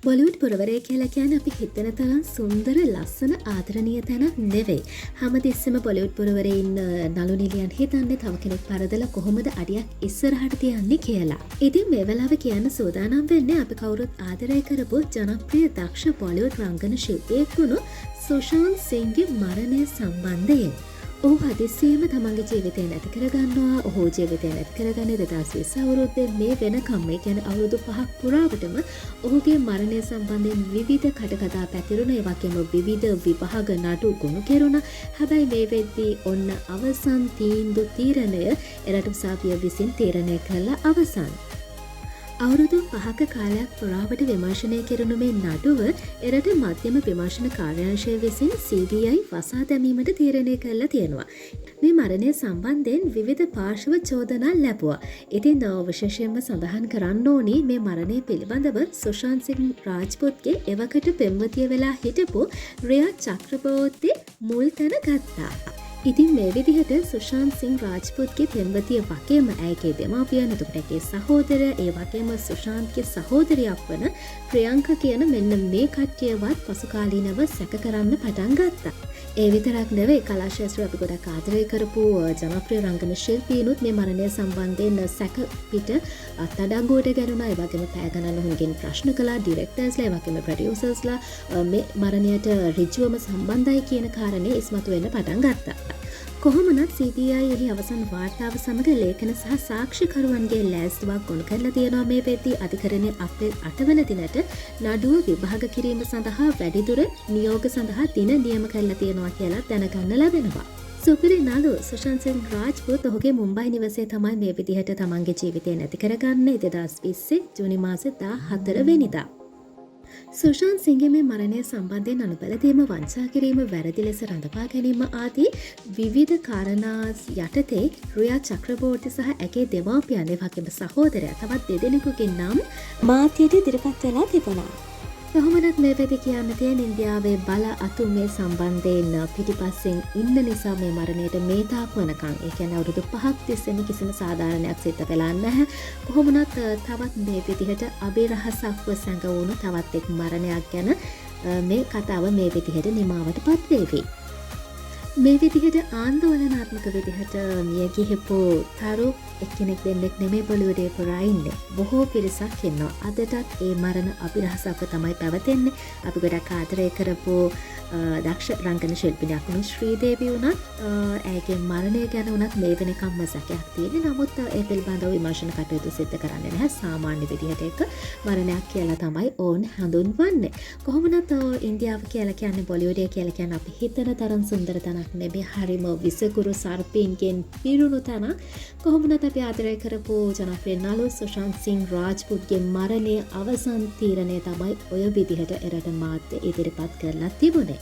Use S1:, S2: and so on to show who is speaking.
S1: Bollywood පුරවරය කියලා කියන්නේ අපි හිතන තරම් සුන්දර ලස්සන ආදරණීය තැනක් නෙවෙයි. හැමතිස්සෙම බොලිවුඩ් පුරවරයින් නළු නිළියන් හිතන්නේ තව කෙනෙක් පරදලා කොහොමද අඩියක් ඉස්සරහට තියන්නේ කියලා. ඉතින් මේ වෙලාවේ කියන්න සූදානම් වෙන්නේ අපි කවුරුත් ආදරය කරපු ජනප්‍රිය දක්ෂ බොලිවුඩ් රංගන ශිල්පියෙක් වුණු සුශාන්ත් සිංගේ මරණය සම්බන්ධයෙන්. ඔහු හදිස්සියේම තමන්ගේ ජීවිතය නැති කරගන්නවා. ඔහු ජීවිතය නැති කරගන්නේ 2020 අවුරුද්දේ මේ වෙනකම් ඒ කියන්නේ අවුරුදු 5ක් පුරාවටම ඔහුගේ මරණය සම්බන්ධයෙන් විවිධ කටකතා පැතිරුණා. ඒ වගේම විවිධ විභාග නඩු ගොනු කෙරුණා. හැබැයි මේ වෙද්දී ඔන්න අවසන් තීරණය එරට උසාවිය විසින් තීරණය කළ අවසන්. අවුරුදු 5ක කාලයක් පුරාවට විමර්ශනය කෙරුණු මේ නඩුව එරට මධ්‍යම විමර්ශන කාර්යාංශය විසින් CBI වසා දැමීමට තීරණය කළා තියෙනවා. මේ මරණය සම්බන්ධයෙන් විවිධ පාර්ශව චෝදනා ලැබුවා. ඉතින් විශේෂයෙන්ම සඳහන් කරන්න ඕනි මේ මරණය පිළිබඳව සුශාන්ත් සිං රාජ්පුත්ගේ එවකට පෙම්වතිය වෙලා හිටපු රියා චක්‍රබෝර්ති මුල් තැන ගත්තා. ඉතින් මේ විදිහට සුශාන්ත් සිං රාජ්පුත්ගේ පෙම්වතිය වගේම ඇයගේ දෙමාපියන්, එතකොට ඇගේ සහෝදරය, ඒ වගේම සුශාන්ත්ගේ සහෝදරියක් වන ප්‍රියංක කියන මෙන්න මේ කට්ටියවත් පසුකාලීනව සැක කරන්න පටන් ගත්තා. ඒ විතරක් නෙවෙයි, කලා ශාස්ත්‍රය අපි ගොඩක් ආදරය කරපු ජනප්‍රිය රංගන ශිල්පීනුත් මේ මරණය සම්බන්ධයෙන් සැක පිට අත්අඩංගුවට ගැනුණා. ඒ වගේම පැය ගණන් ඔවුන්ගෙන් ප්‍රශ්න කළා. ඩිරෙක්ටර්ස්ලා, ඒ වගේම ප්‍රොඩියුසර්ස්ලා මේ මරණයට ඍජුවම සම්බන්ධයි කියන කාරණේ ඉස්මතු වෙන්න පටන් ගත්තා. කොහොමනත් CBI එහි අවසන් වාර්තාව සමග ලේඛන සහ සාක්ෂිකරුවන්ගේ ලෑස්තුවක් ගොනු කරලා තියෙනවා. මේ වෙද්දී අධිකරණයේ අප්‍රේල් 8 වන දිනට නඩුව විභාග කිරීම සඳහා වැඩිදුර නියෝග සඳහා දින නියම කරලා තියෙනවා කියලා දැනගන්න ලැබෙනවා. සුපිරි නළු සුශාන්ත් සිං රාජ්පුත් ඔහුගේ මුම්බයි නිවසේ තමයි මේ විදිහට තමන්ගේ ජීවිතය නැති කරගන්නේ 2020 ජූනි මාසේ 14 වෙනිදා. සුශාන්ත් සිංගේ මේ මරණය සම්බන්ධයෙන් අනුබලදීම, වංචා කිරීම, වැරදි ලෙස රඳපා ගැනීම ආදී විවිධ කාරණා යටතේ රියා චක්‍රබෝර්ති සහ ඇගේ දෙමාපියන්, ඒ වගේම සහෝදරයා තවත් දෙදෙනෙකුගේ නම් මාධ්‍යයට ඉදිරිපත් වෙලා තිබුණා. කොහොමනත් මේ වෙද්දී කියන්න තියෙන ඉන්දියාවේ බල අතුමේ සම්බන්ධයෙන් පිටිපස්සෙන් ඉන්න නිසා මේ මරණයට මේ තාක් වනකම්, ඒ කියන්නේ අවුරුදු 5ක් තිස්සේම කිසිම සාධාරණයක් සිද්ධ වෙලා නැහැ. කොහොමනත් තවත් මේ විදිහට අභිරහසක්ව සැඟවුණු තවත් එක් මරණයක් ගැන මේ කතාව මේ විදිහට නිමාවටපත් වේවි. මේ විදිහට ආන්දෝලනාත්මක විදිහට මිය ගිහපු තරු එක්කෙනෙක් දෙන්නෙක් නෙමෙයි බොලිවුඩේ පුරා ඉන්නේ. බොහෝ පිරිසක් ඉන්නවා. අදටත් ඒ මරණ අභිරහසක්ව තමයි පැවතෙන්නේ. අපි ගොඩක් ආදරය කරපු දක්ෂ රංගන ශිල්පිනියක් වුණු ශ්‍රීදේවි වුණත් ඇයගේ මරණය ගැන වුණත් මේ වෙනකම්ම සැකයක් තියෙන්නේ. නමුත් ඒ පිළිබඳව විමර්ශන කටයුතු සිදු කරන්නේ නැහැ. සාමාන්‍ය විදිහට එක මරණයක් කියලා තමයි ඕන් හඳුන්වන්නේ. කොහොමනත් ඉන්දියාව කියලා කියන්නේ, බොලිවුඩය කියලා කියන්නේ අපි හිතන තරම් සුන්දර තැනක් නෙමෙයි. හරිම විසකුරු සර්පීන්ගෙන් පිරුණු තැනක්. කොහොමනත් අපි ආදරය කරපු ජනප්‍රිය නළු සුශාන්ත් සිං රාජ්පුත්ගේ මරණයේ අවසන් තීරණය තමයි ඔය විදිහට එරට මාධ්‍ය ඉදිරිපත් කරලා තිබුණේ.